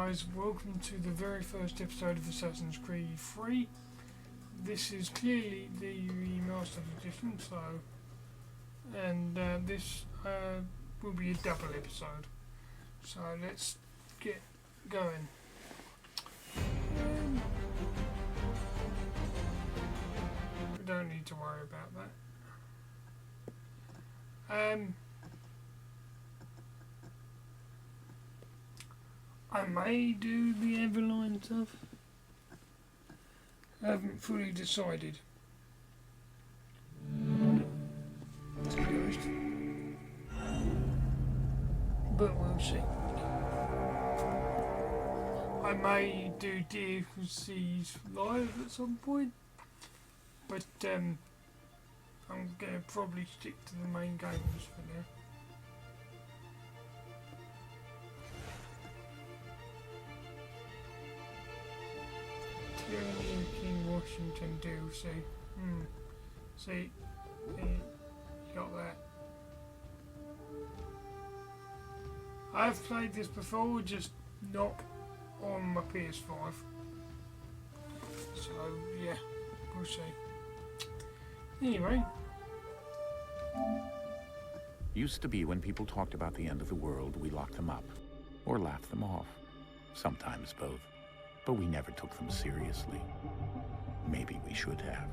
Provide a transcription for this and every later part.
guys, welcome to the very first episode of Assassin's Creed 3. This is clearly the remastered edition, and this will be a double episode. So let's get going. We don't need to worry about that. I may do the Everline stuff. I haven't fully decided. To be honest. But we'll see. I may do DLCs live at some point. But I'm going to probably stick to the main games for now. King Washington DLC. See, got that. I've played this before, just not on my PS5. So yeah, we'll see. Anyway. Used to be when people talked about the end of the world, we locked them up. Or laughed them off. Sometimes both. But we never took them seriously. Maybe we should have.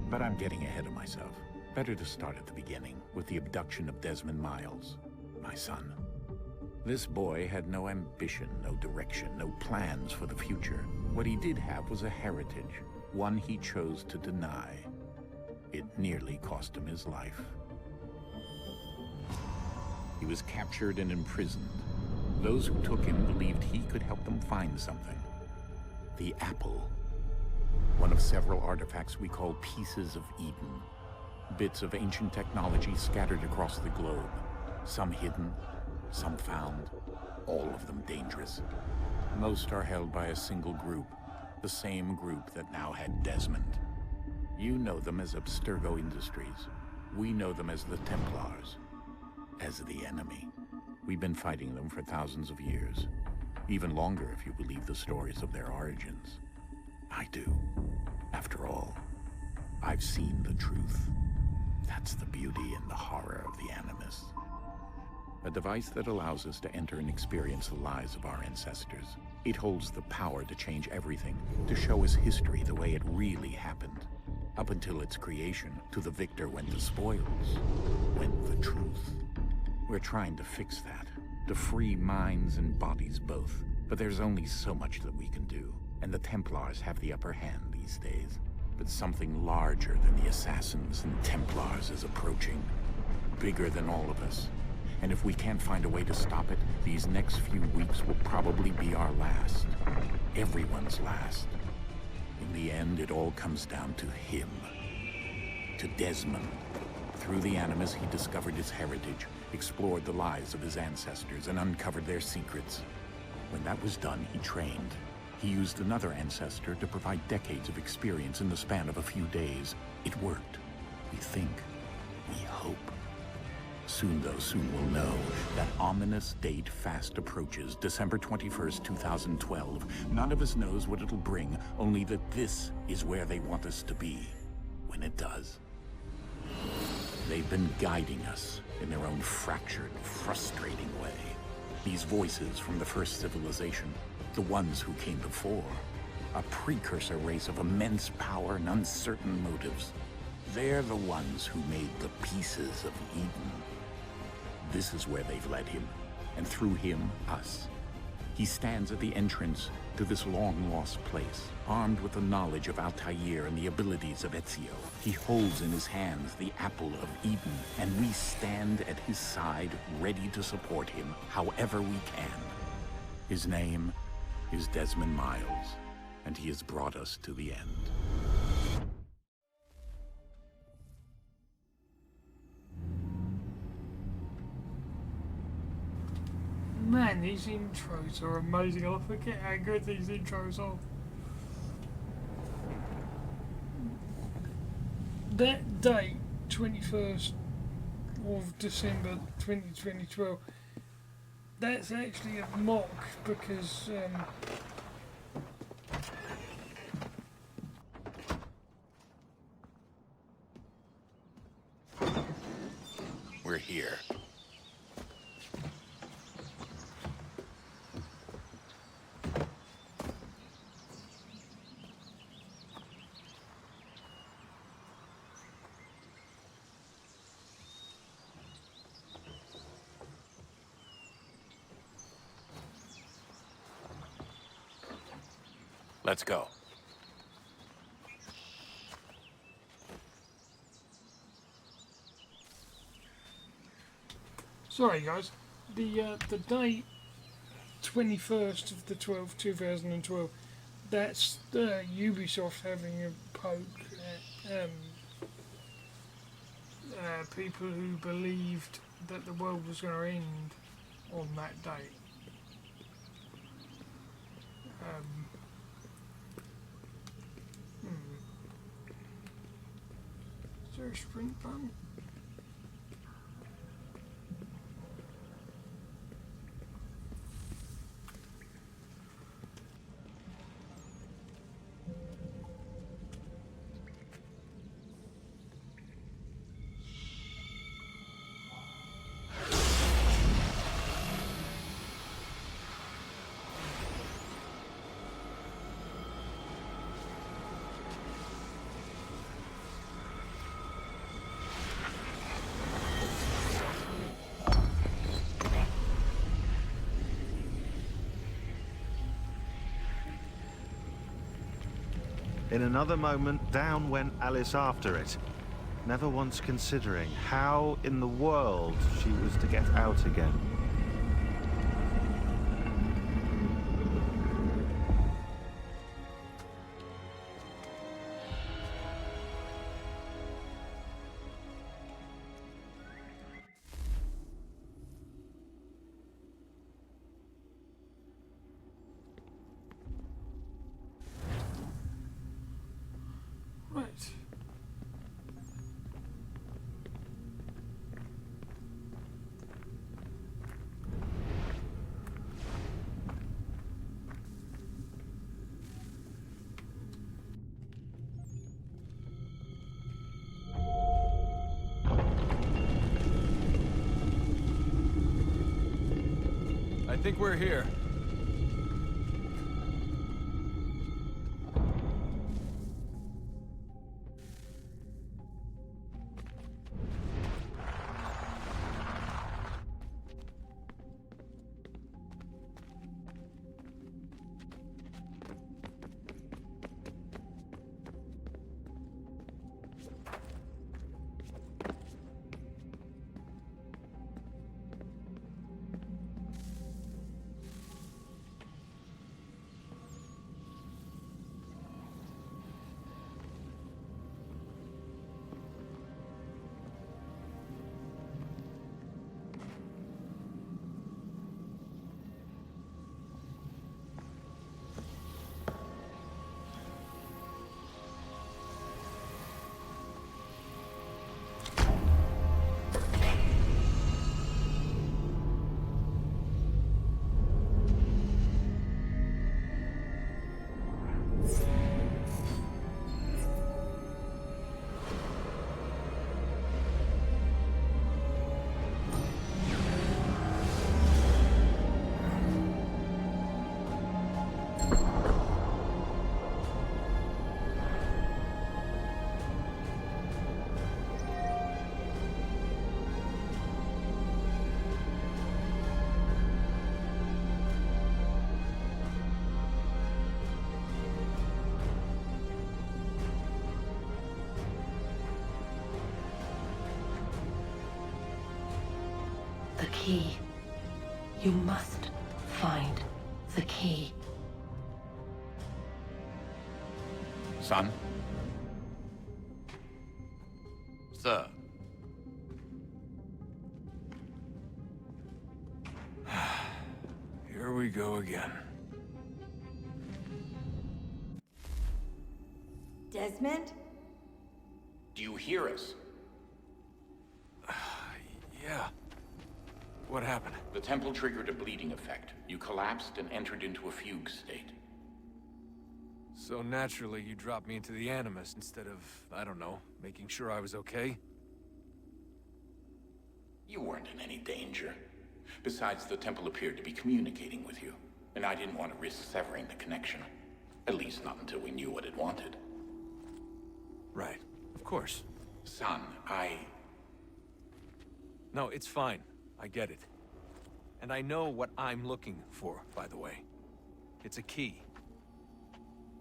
But I'm getting ahead of myself. Better to start at the beginning, with the abduction of Desmond Miles, my son. This boy had no ambition, no direction, no plans for the future. What he did have was a heritage, one he chose to deny. It nearly cost him his life. He was captured and imprisoned. Those who took him believed he could help them find something. The apple. One of several artifacts we call pieces of Eden. Bits of ancient technology scattered across the globe. Some hidden, some found, all of them dangerous. Most are held by a single group, the same group that now had Desmond. You know them as Abstergo Industries. We know them as the Templars, as the enemy. We've been fighting them for thousands of years. Even longer if you believe the stories of their origins. I do. After all, I've seen the truth. That's the beauty and the horror of the Animus. A device that allows us to enter and experience the lives of our ancestors. It holds the power to change everything, to show us history the way it really happened. Up until its creation, to the victor went the spoils, went the truth. We're trying to fix that, to free minds and bodies both. But there's only so much that we can do, and the Templars have the upper hand these days. But something larger than the Assassins and Templars is approaching, bigger than all of us. And if we can't find a way to stop it, these next few weeks will probably be our last. Everyone's last. In the end, it all comes down to him. To Desmond. Through the Animus, he discovered his heritage, explored the lives of his ancestors, and uncovered their secrets. When that was done, he trained. He used another ancestor to provide decades of experience in the span of a few days. It worked. We think. We hope. Soon, though, soon we'll know. That ominous date fast approaches, December 21st, 2012. None of us knows what it'll bring, only that this is where they want us to be. When it does. They've been guiding us in their own fractured, frustrating way. These voices from the first civilization, the ones who came before, a precursor race of immense power and uncertain motives. They're the ones who made the pieces of Eden. This is where they've led him, and through him, us. He stands at the entrance to this long-lost place, armed with the knowledge of Altair and the abilities of Ezio. He holds in his hands the apple of Eden, and we stand at his side, ready to support him however we can. His name is Desmond Miles, and he has brought us to the end. Man, these intros are amazing. I forget how good these intros are. That date, 21st of December 2012, That's actually a mock because We're here. Let's go. sorry guys, the date 21st of the 12th 2012. That's Ubisoft having a poke at people who believed that the world was going to end on that date. Is there a sprint button? In another moment, down went Alice after it, never once considering how in the world she was to get out again. Right. I think we're here. The key. You must find the key. Son? Sir. Here we go again. Desmond? Do you hear us? Yeah. What happened? The temple triggered a bleeding effect. You collapsed and entered into a fugue state. So naturally, you dropped me into the Animus instead of, I don't know, making sure I was okay? You weren't in any danger. Besides, the temple appeared to be communicating with you, and I didn't want to risk severing the connection. At least not until we knew what it wanted. Right. Of course. Son, No, it's fine. I get it. And I know what I'm looking for, by the way. It's a key.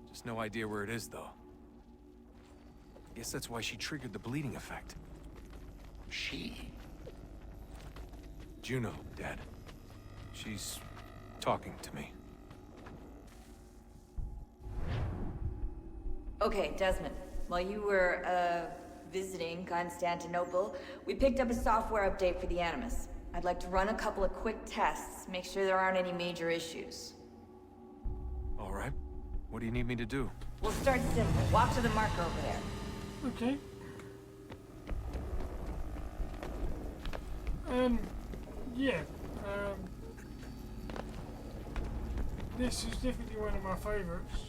Just no idea where it is, though. I guess that's why she triggered the bleeding effect. She? Juno, Dad. She's talking to me. Okay, Desmond. While you were, visiting Constantinople, we picked up a software update for the Animus. I'd like to run a couple of quick tests, make sure there aren't any major issues. All right. What do you need me to do? We'll start simple. Walk to the marker over there. Okay. Yeah. This is definitely one of my favorites.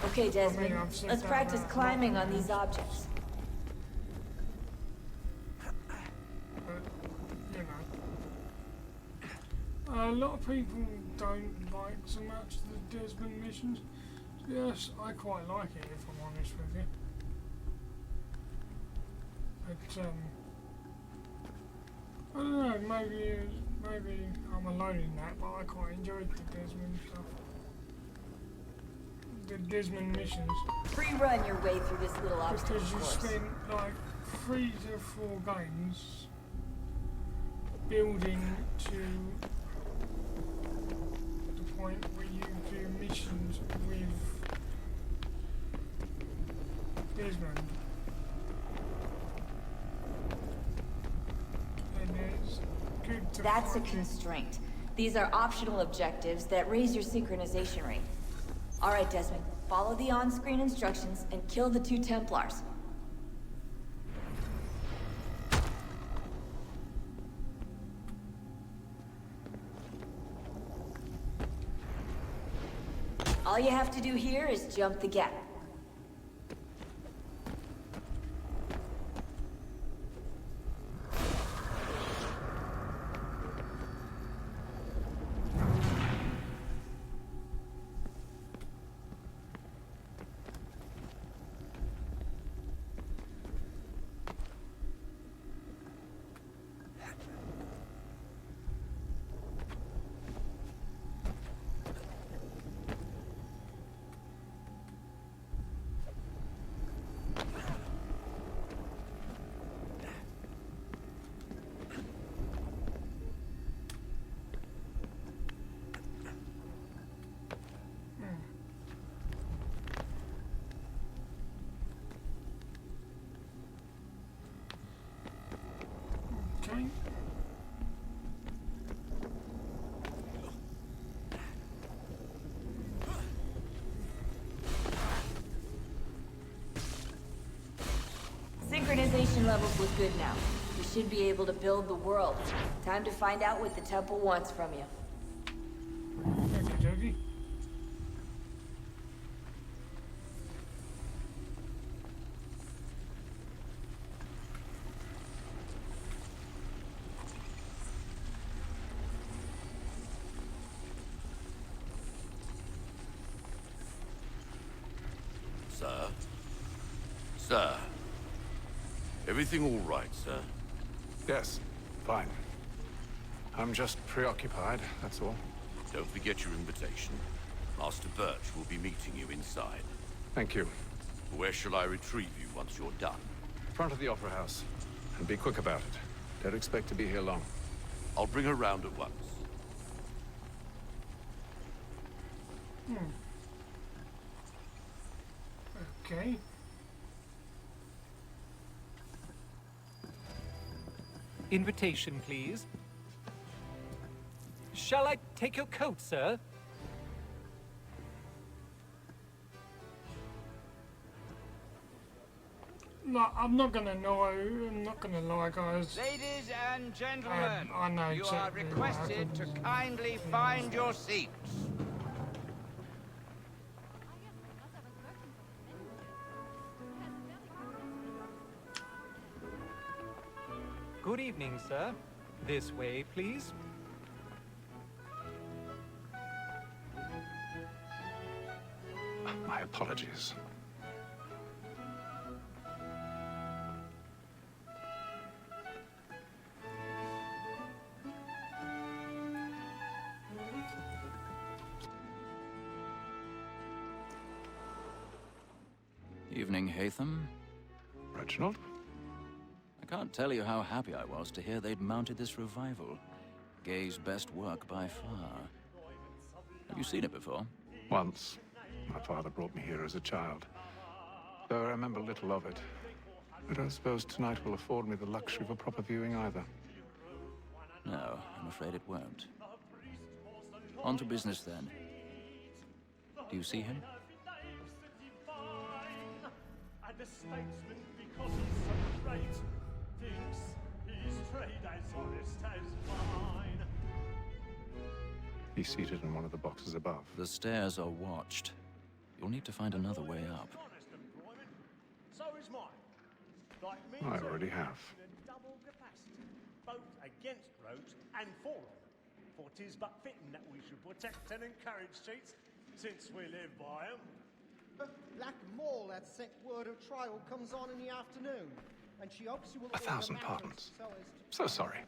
Okay, Desmond. I've said Let's that practice about climbing on multiple these objects. But, you know. A lot of people don't like so much the Desmond missions. Yes, I quite like it, if I'm honest with you. But, I don't know, maybe I'm alone in that, but I quite enjoyed the Desmond stuff. The Desmond missions. Free-run your way through this little obstacle Because you course. spend like 3 to 4 games building to the point where you do missions with Desmond. And it's good to That's a find- constraint. These are optional objectives that raise your synchronization rate. All right, Desmond. Follow the on-screen instructions and kill the 2 Templars. All you have to do here is jump the gap. Okay. Synchronization levels look good now. You should be able to build the world. Time to find out what the temple wants from you. Okie dokie. Sir? Sir? Everything all right, sir? Yes, fine. I'm just preoccupied, that's all. Don't forget your invitation. Master Birch will be meeting you inside. Thank you. Where shall I retrieve you once you're done? Front of the Opera House. And be quick about it. Don't expect to be here long. I'll bring her round at once. Okay. Invitation, please. Shall I take your coat, sir? Like, I'm not gonna lie, guys. Ladies and gentlemen, I know you are exactly what requested to happens. kindly find your seats. Good evening, sir. This way, please. My apologies. Evening, Hatham. Reginald? I can't tell you how happy I was to hear they'd mounted this revival. Gay's best work by far. Have you seen it before? Once. My father brought me here as a child. Though I remember little of it. I don't suppose tonight will afford me the luxury of a proper viewing either. No, I'm afraid it won't. On to business then. Do you see him? The statesman, because he's so great, thinks his trade as honest as mine. He's seated in one of the boxes above. The stairs are watched. You'll need to find another way up. Honest employment, so is mine. Like me, I already have. in a double capacity, both against roads and for them. For 'tis but fitting that we should protect and encourage cheats, since we live by 'em. Black Mall had set word of trial comes on in the afternoon, and she hopes you will... 1,000 pardons. So sorry.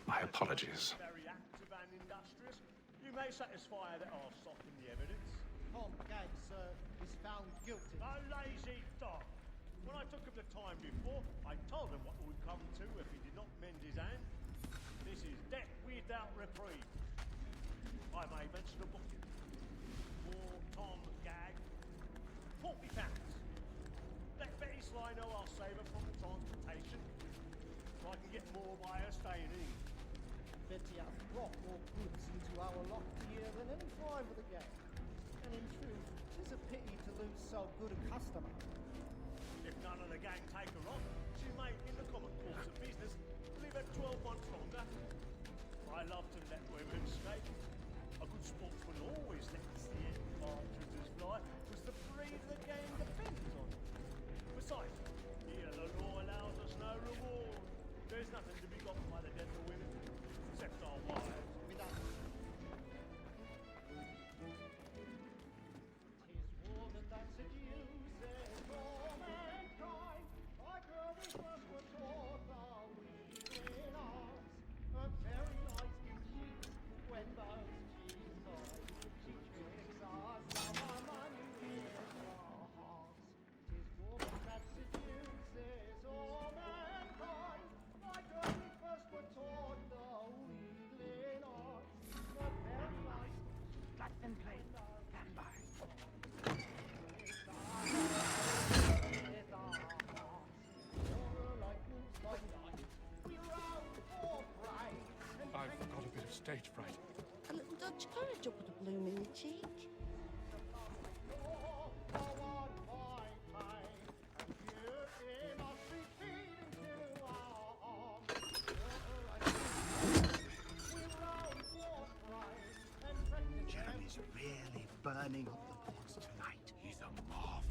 My apologies. Very active and industrious. You may satisfy that I'll soften the evidence. Tom Gaggs, sir, is found guilty. A lazy dog. When I took him the time before, I told him what would come to if he did not mend his hand. This is death without reprieve. I may mention a booking. For Tom Gaggs. £40. Let Betty Sly know I'll save her from the transportation, so I can get more by her staying in. Betty has brought more goods into our lot here than any crime with the gang. And in truth, 'tis a pity to lose so good a customer. If none of the gang take her on, she may, in the common course of business, live her 12 months longer. I love to let women escape. A good sportsman always lets the end partridges fly, because the breed of the game depends on it. Besides, here the law allows us no reward. There's nothing to be got by the death of women, except our wives. Tis woman that seduces all mankind, like her we first were taught our weaving arts. A very nice cheeks when those cheeks are. She tricks us, our money is our hearts. Tis woman that seduces all mankind, like her we first were taught the weaving arts. A very nice Let them play. Stand by. I've got a bit of stage fright. A little Dutch courage will put a bloom in your cheek. Jeremy's really burning up the boards tonight. He's a marvel.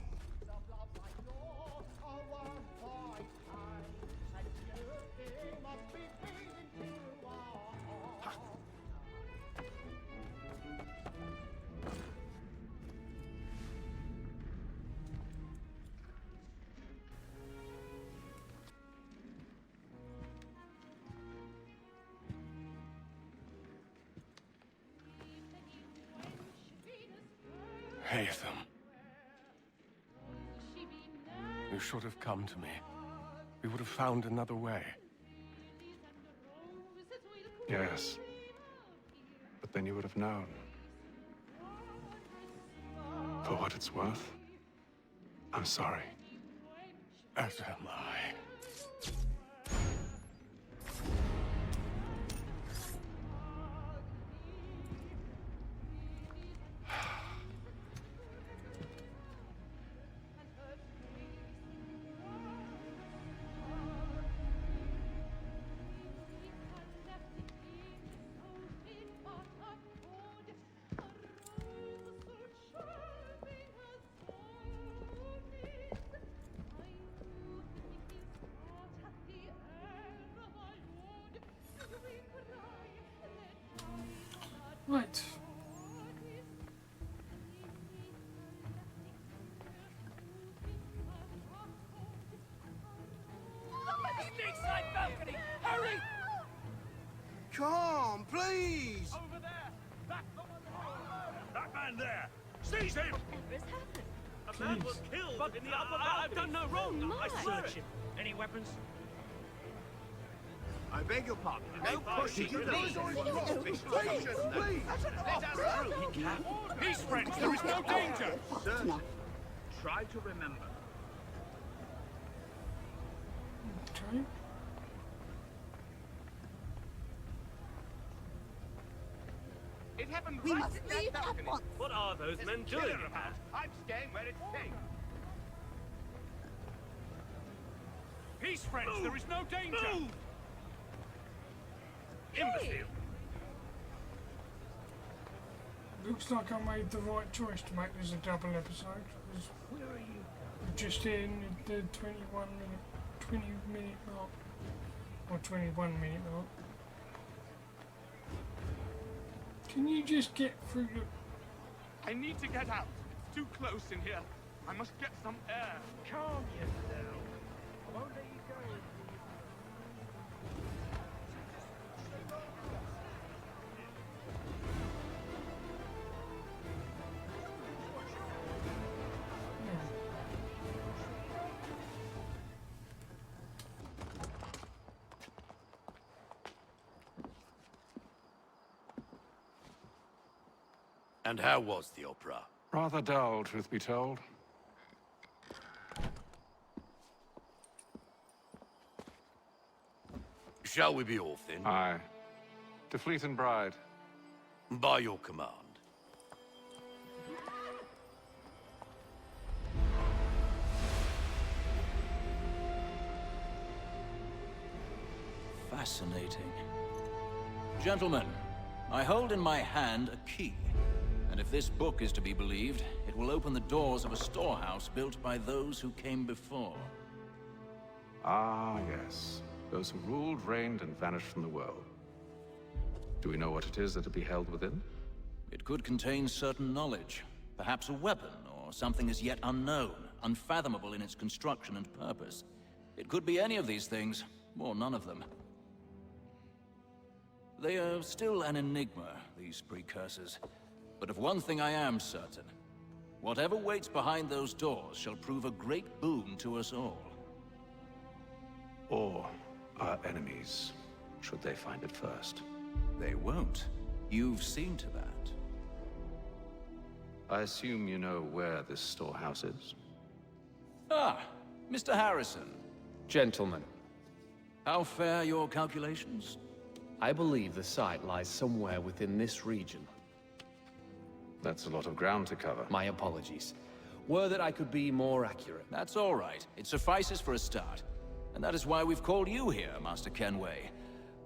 Hatham. You should have come to me. We would have found another way. Yes. But then you would have known. For what it's worth, I'm sorry. As am I. Right. Stateside balcony! Hurry! Come, please! Over there! That man there! Seize him! Whatever's happened? A man was killed but in the upper balcony. I've done no wrong. I search him. Any weapons? I beg your pardon. No pushing, please. Let us through. Peace, friends. There is no danger. Sir, try to remember. Okay. It happened We right must in that leave at balcony. once. What are those men doing about? I'm staying where it's safe. Peace, friends. Move. There is no danger. Move. Imbecile. Looks like I made the right choice to make this a double episode. Where are you? We're just in the 20 minute mark. Or 21 minute mark. Can you just get through the... I need to get out. It's too close in here. I must get some air. Calm yourself. I won't let you go. And how was the opera? Rather dull, truth be told. Shall we be off then? Aye. To Fleet and Bride. By your command. Fascinating. Gentlemen, I hold in my hand a key. And if this book is to be believed, it will open the doors of a storehouse built by those who came before. Ah, yes. Those who ruled, reigned, and vanished from the world. Do we know what it is that will be held within? It could contain certain knowledge. Perhaps a weapon, or something as yet unknown, unfathomable in its construction and purpose. It could be any of these things, or none of them. They are still an enigma, these precursors. But of one thing I am certain. Whatever waits behind those doors shall prove a great boon to us all. Or our enemies, should they find it first. They won't. You've seen to that. I assume you know where this storehouse is? Ah, Mr. Harrison. Gentlemen, How fare your calculations? I believe the site lies somewhere within this region. That's a lot of ground to cover. My apologies. Were that I could be more accurate. That's all right. It suffices for a start. And that is why we've called you here, Master Kenway.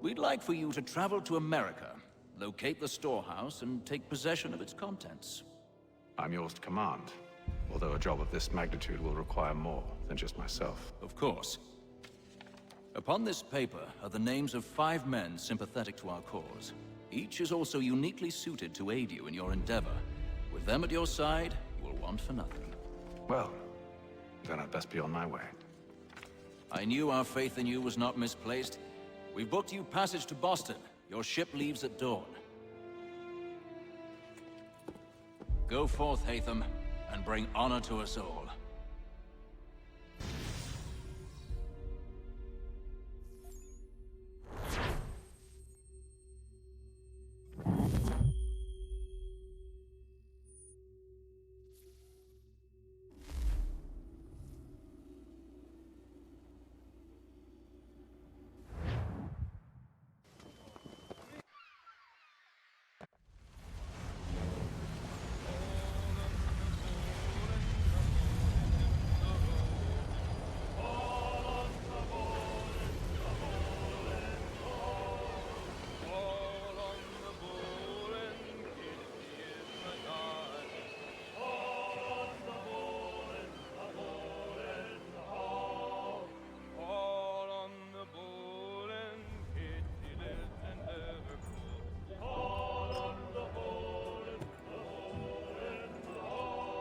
We'd like for you to travel to America, locate the storehouse, and take possession of its contents. I'm yours to command, although a job of this magnitude will require more than just myself. Of course. Upon this paper are the names of 5 men sympathetic to our cause. Each is also uniquely suited to aid you in your endeavor. With them at your side, you will want for nothing. Well, then I'd best be on my way. I knew our faith in you was not misplaced. We've booked you passage to Boston. Your ship leaves at dawn. Go forth, Hatham, and bring honor to us all.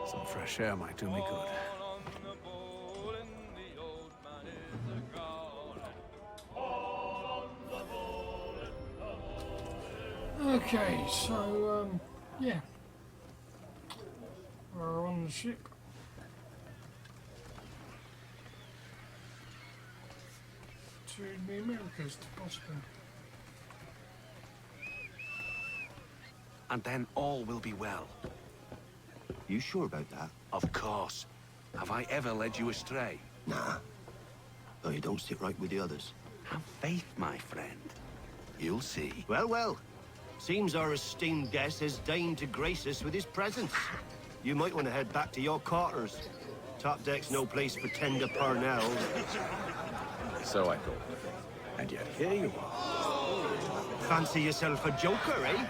Some fresh air might do me good. Okay, so, yeah. We're on the ship. To the Americas, possibly. And then all will be well. You sure about that? Of course. Have I ever led you astray? Nah. Though you don't sit right with the others. Have faith, my friend. You'll see. Well, well. Seems our esteemed guest has deigned to grace us with his presence. You might want to head back to your quarters. Top deck's no place for tender parnells. So I thought. And yet here you are. Fancy yourself a joker, eh?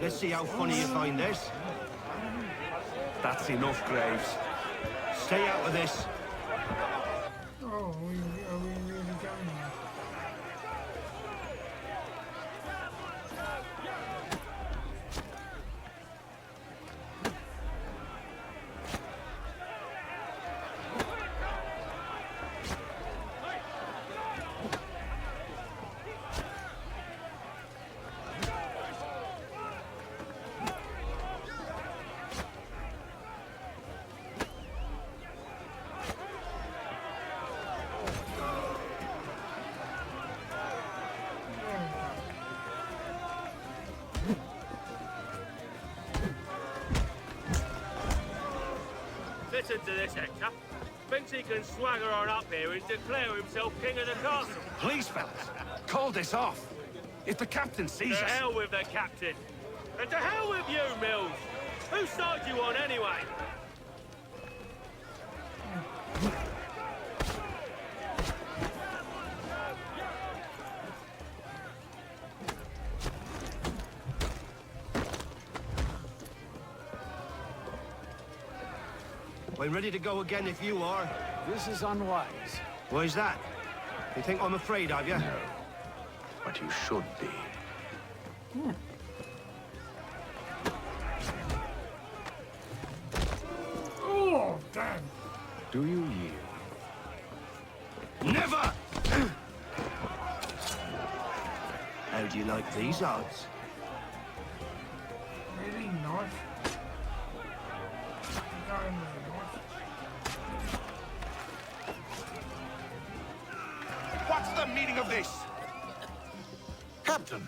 Let's see how funny you find this. That's enough, Graves. Stay out of this. Oh, are we really going now? Listen to this, Hector. Thinks he can swagger on up here and declare himself king of the castle. Please, fellas, call this off. If the captain sees To us... hell with the captain. And to hell with you, Mills. Whose side you on, anyway? I'm ready to go again if you are. This is unwise. Why's that? You think I'm afraid of you? No. But you should be. Oh, damn. Do you yield? Never! How do you like these odds? Really nice. Going with a knife. What's the meaning of this? Captain,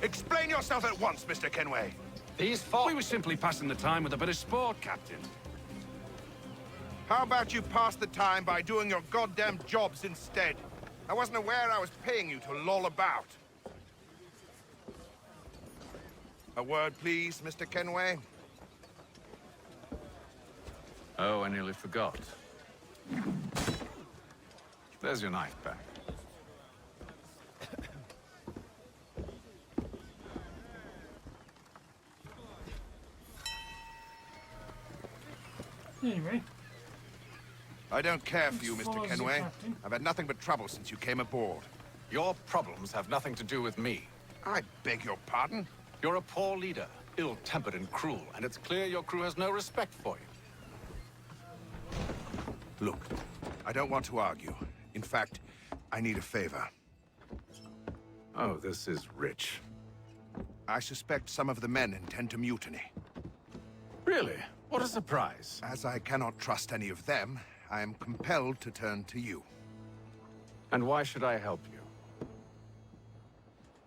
explain yourself at once, Mr. Kenway. These folk... We were simply passing the time with a bit of sport, Captain. How about you pass the time by doing your goddamn jobs instead? I wasn't aware I was paying you to loll about. A word, please, Mr. Kenway. Oh, I nearly forgot. There's your knife back. Anyway. I don't care for you, Mr. Kenway. I've had nothing but trouble since you came aboard. Your problems have nothing to do with me. I beg your pardon? You're a poor leader, ill-tempered and cruel, and it's clear your crew has no respect for you. Look, I don't want to argue. In fact, I need a favor. Oh, this is rich. I suspect some of the men intend to mutiny. Really? What a surprise. As I cannot trust any of them, I am compelled to turn to you. And why should I help you?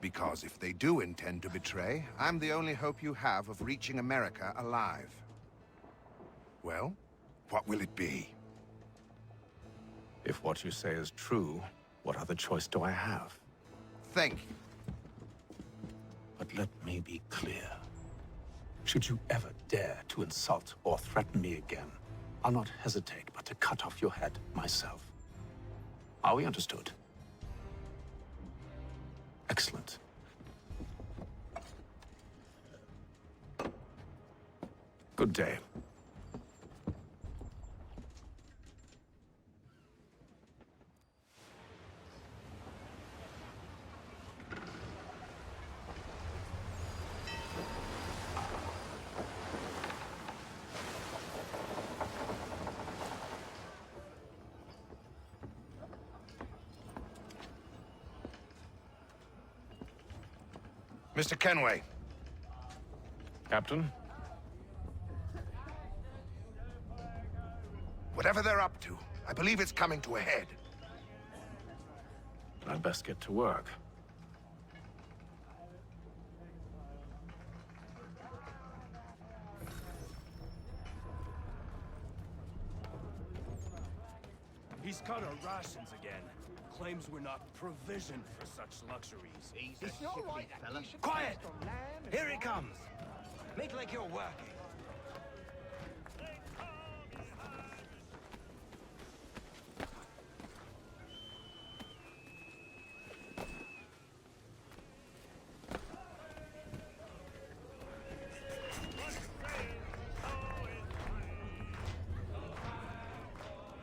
Because if they do intend to betray, I'm the only hope you have of reaching America alive. Well, what will it be? If what you say is true, what other choice do I have? Thank you. But let me be clear. Should you ever dare to insult or threaten me again, I'll not hesitate but to cut off your head myself. Are we understood? Excellent. Good day. Mr. Kenway. Captain? Whatever they're up to, I believe it's coming to a head. I'd best get to work. He's cut our rations again. Claims we're not provisioned for such luxuries. It's not right, fella. Quiet! Here it comes. Make like you're working.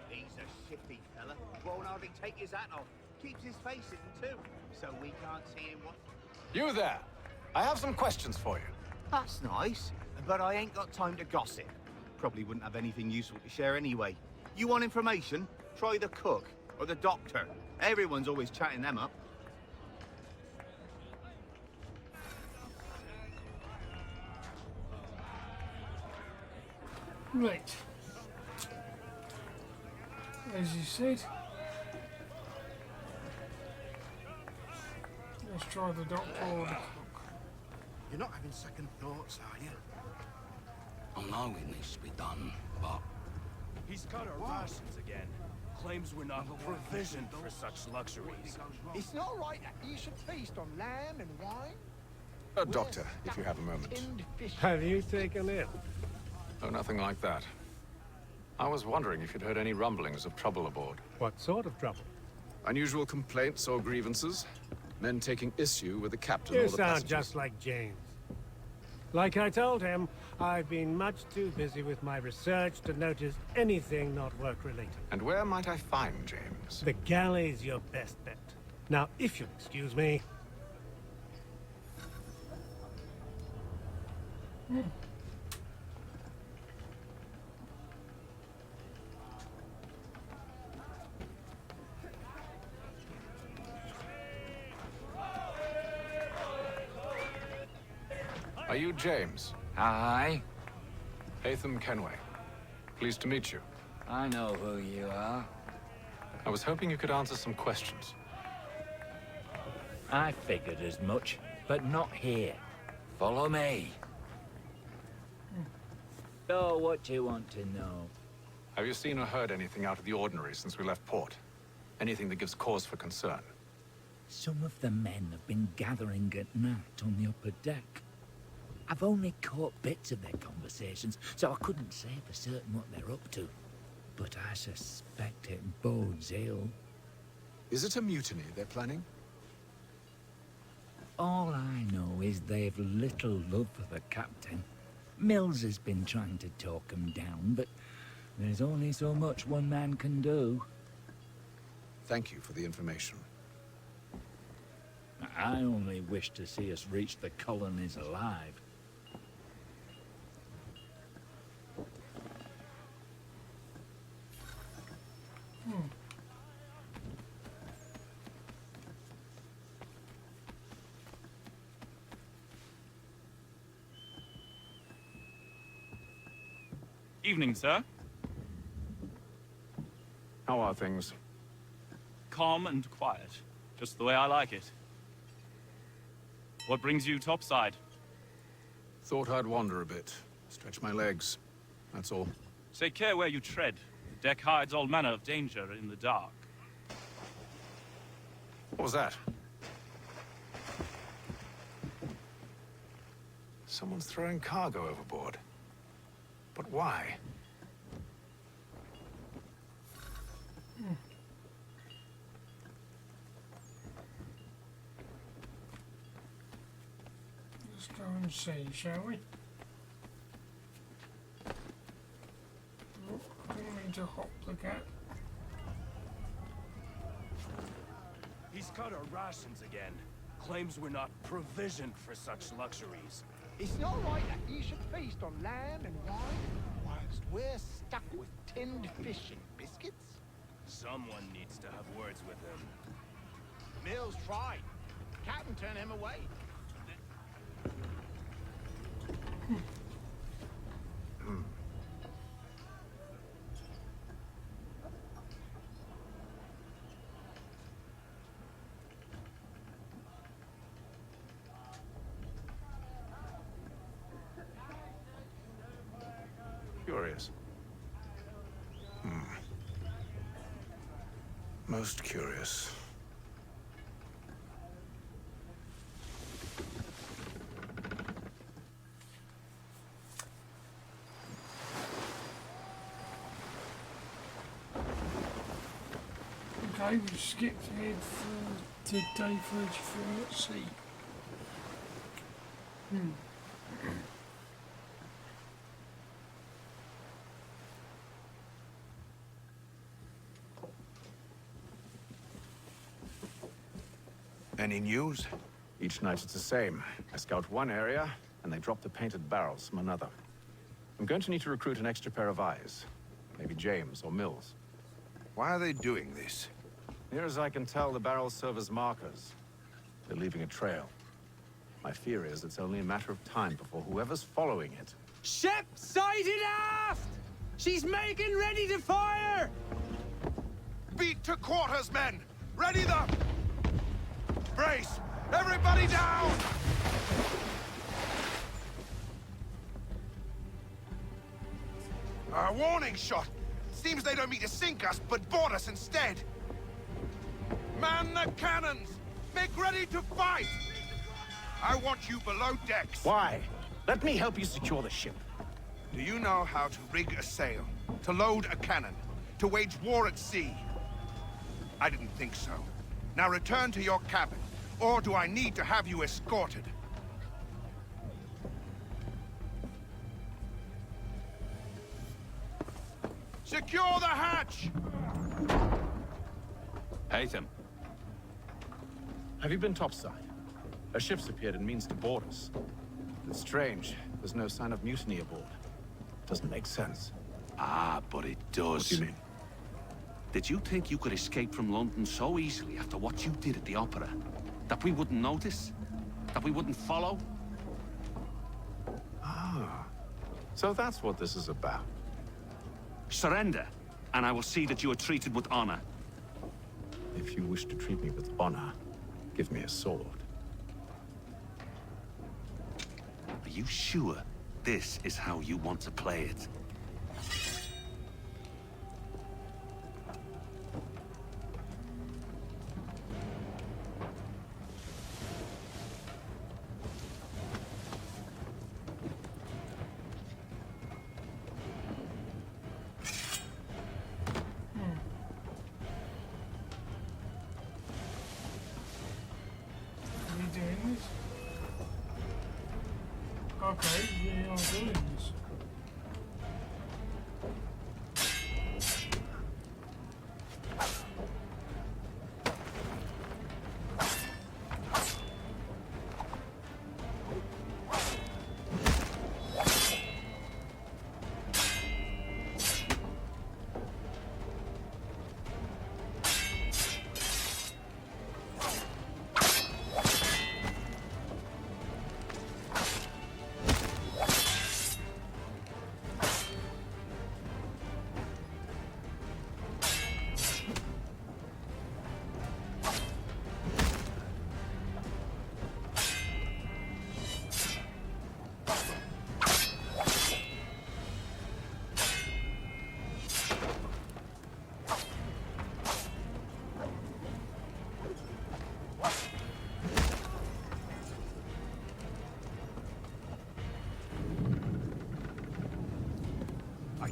He's a shifty fella. Won't hardly take his hat off. Keeps his face hidden too, so we can't see him what... You there! I have some questions for you. That's nice, but I ain't got time to gossip. Probably wouldn't have anything useful to share anyway. You want information? Try the cook or the doctor. Everyone's always chatting them up. Right. As you said, let's try the doctor or the cook. You're not having second thoughts, are you? I know it needs to be done, but... He's cut our rations again. Claims we're not provisioned for such luxuries. It's not right that you should feast on lamb and wine. Doctor, if you have a moment. Have you taken it? Oh, nothing like that. I was wondering if you'd heard any rumblings of trouble aboard. What sort of trouble? Unusual complaints or grievances? Men taking issue with the captain You or the sound passengers? just like James. Like I told him, I've been much too busy with my research to notice anything not work-related. And where might I find James? The galley's your best bet. Now, if you'll excuse me... Are you James? Aye. Atham Kenway. Pleased to meet you. I know who you are. I was hoping you could answer some questions. I figured as much, but not here. Follow me. So, what do you want to know? Have you seen or heard anything out of the ordinary since we left port? Anything that gives cause for concern? Some of the men have been gathering at night on the upper deck. I've only caught bits of their conversations, so I couldn't say for certain what they're up to. But I suspect it bodes ill. Is it a mutiny they're planning? All I know is they've little love for the captain. Mills has been trying to talk him down, but there's only so much one man can do. Thank you for the information. I only wish to see us reach the colonies alive. Evening, sir. How are things? Calm and quiet. Just the way I like it. What brings you topside? Thought I'd wander a bit. Stretch my legs. That's all. Take care where you tread. The deck hides all manner of danger in the dark. What was that? Someone's throwing cargo overboard. But why? Let's go and see, shall we? Oh, I didn't mean to hop the gap. He's cut our rations again. Claims we're not provisioned for such luxuries. It's not right that you should feast on lamb and wine whilst we're stuck with tinned fish and biscuits. Someone needs to have words with him. Mills tried. Captain turned him away. Curious. Most curious. Okay, we skipped ahead to day 34, let's see. Any news? Each night it's the same. I scout one area, and they drop the painted barrels from another. I'm going to need to recruit an extra pair of eyes. Maybe James or Mills. Why are they doing this? Near as I can tell, the barrels serve as markers. They're leaving a trail. My fear is it's only a matter of time before whoever's following it... Ship sighted aft! She's making ready to fire! Beat to quarters, men! Ready them! Brace! Everybody down! A warning shot! Seems they don't mean to sink us, but board us instead! Man the cannons! Make ready to fight! I want you below decks. Why? Let me help you secure the ship. Do you know how to rig a sail? To load a cannon? To wage war at sea? I didn't think so. Now return to your cabin. Or do I need to have you escorted? Secure the hatch! Haytham. Have you been topside? A ship's appeared and means to board us. It's strange. There's no sign of mutiny aboard. Doesn't make sense. Ah, but it does. What do you mean? Did you think you could escape from London so easily after what you did at the opera? That we wouldn't notice? That we wouldn't follow? Ah. So that's what this is about. Surrender, and I will see that you are treated with honor. If you wish to treat me with honor, give me a sword. Are you sure this is how you want to play it? Okay, we are doing this.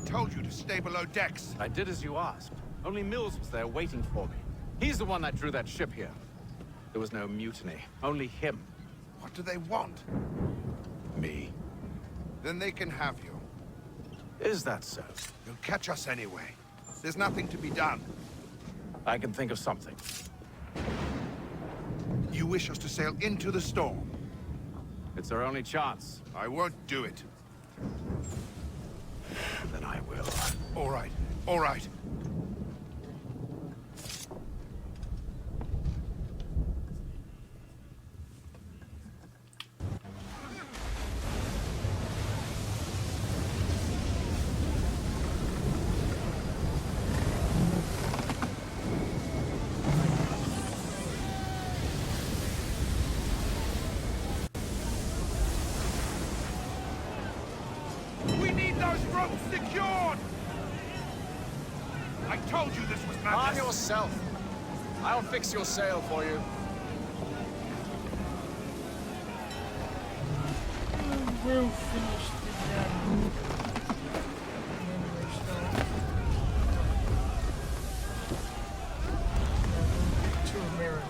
Told you to stay below decks. I did as you asked. Only Mills was there waiting for me. He's the one that drew that ship here. There was no mutiny, only him. What do they want? Me. Then they can have you. Is that so? You'll catch us anyway. There's nothing to be done. I can think of something. You wish us to sail into the storm? It's our only chance. I won't do it. Then I will. All right, all right. We need those ropes secured! secured! I told you this was madness. Arm yourself. I'll fix your sail for you. We'll finish the and then restart. To America.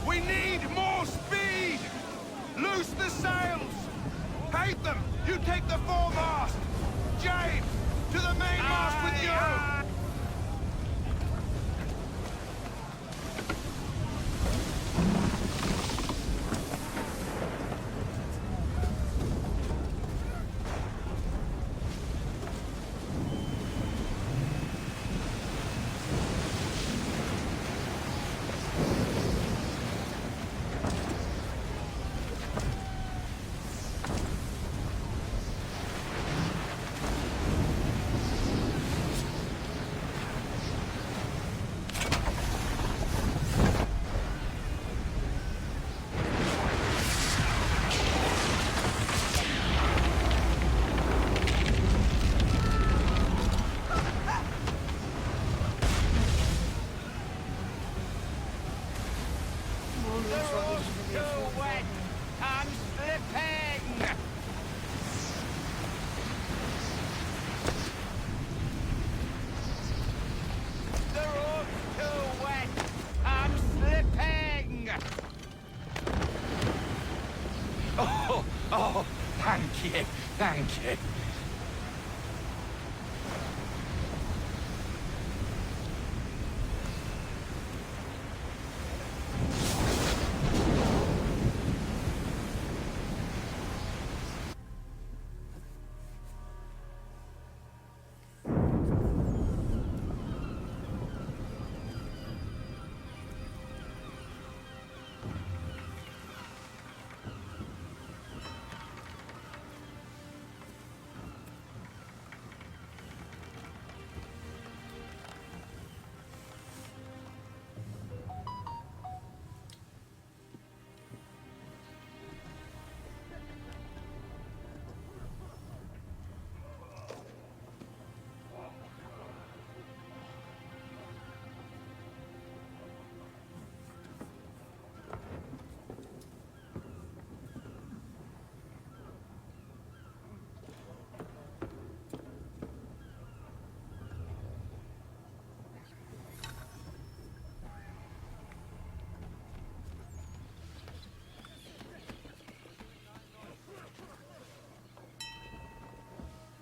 We need more speed! Loose the sails! Hate them! You take the foremast! James! To the mainmast with you! Oh, thank you, thank you.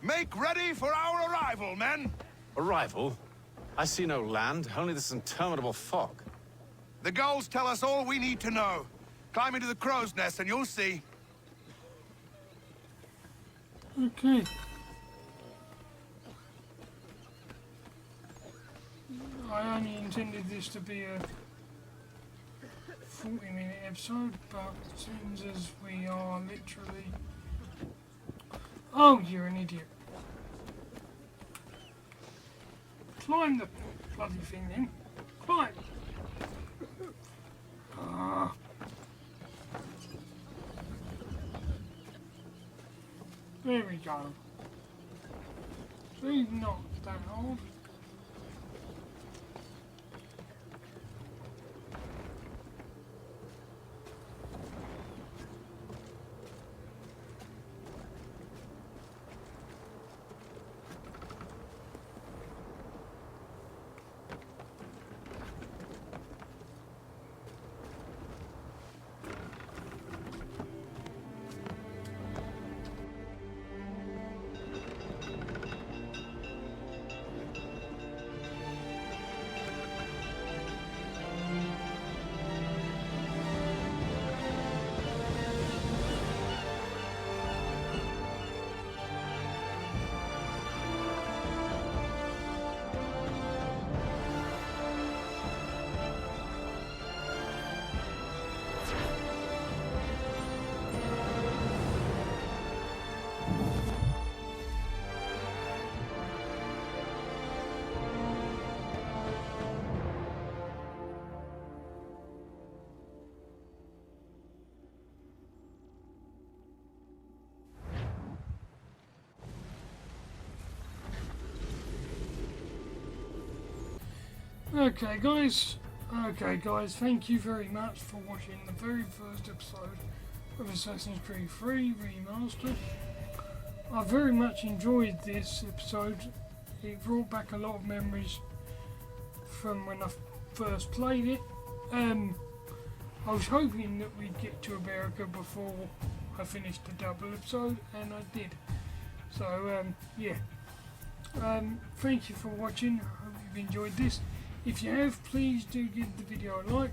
Make ready for our arrival, men! Arrival? I see no land, only this interminable fog. The gulls tell us all we need to know. Climb into the crow's nest and you'll see. Okay. I only intended this to be a 40-minute episode, but seems as we are literally... Oh, you're an idiot. Climb the bloody thing then. Climb! Ah. There we go. See, not that hard. Okay guys, thank you very much for watching the very first episode of Assassin's Creed 3 Remastered. I very much enjoyed this episode. It brought back a lot of memories from when I first played it. I was hoping that we'd get to America before I finished the double episode, and I did. So yeah, thank you for watching. I hope you've enjoyed this. If you have, please do give the video a like.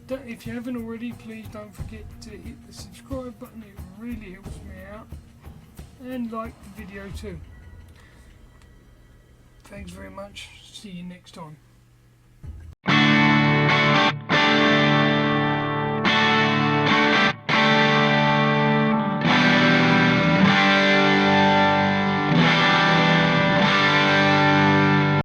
If you haven't already, please don't forget to hit the subscribe button. It really helps me out. And like the video too. Thanks very much. See you next time.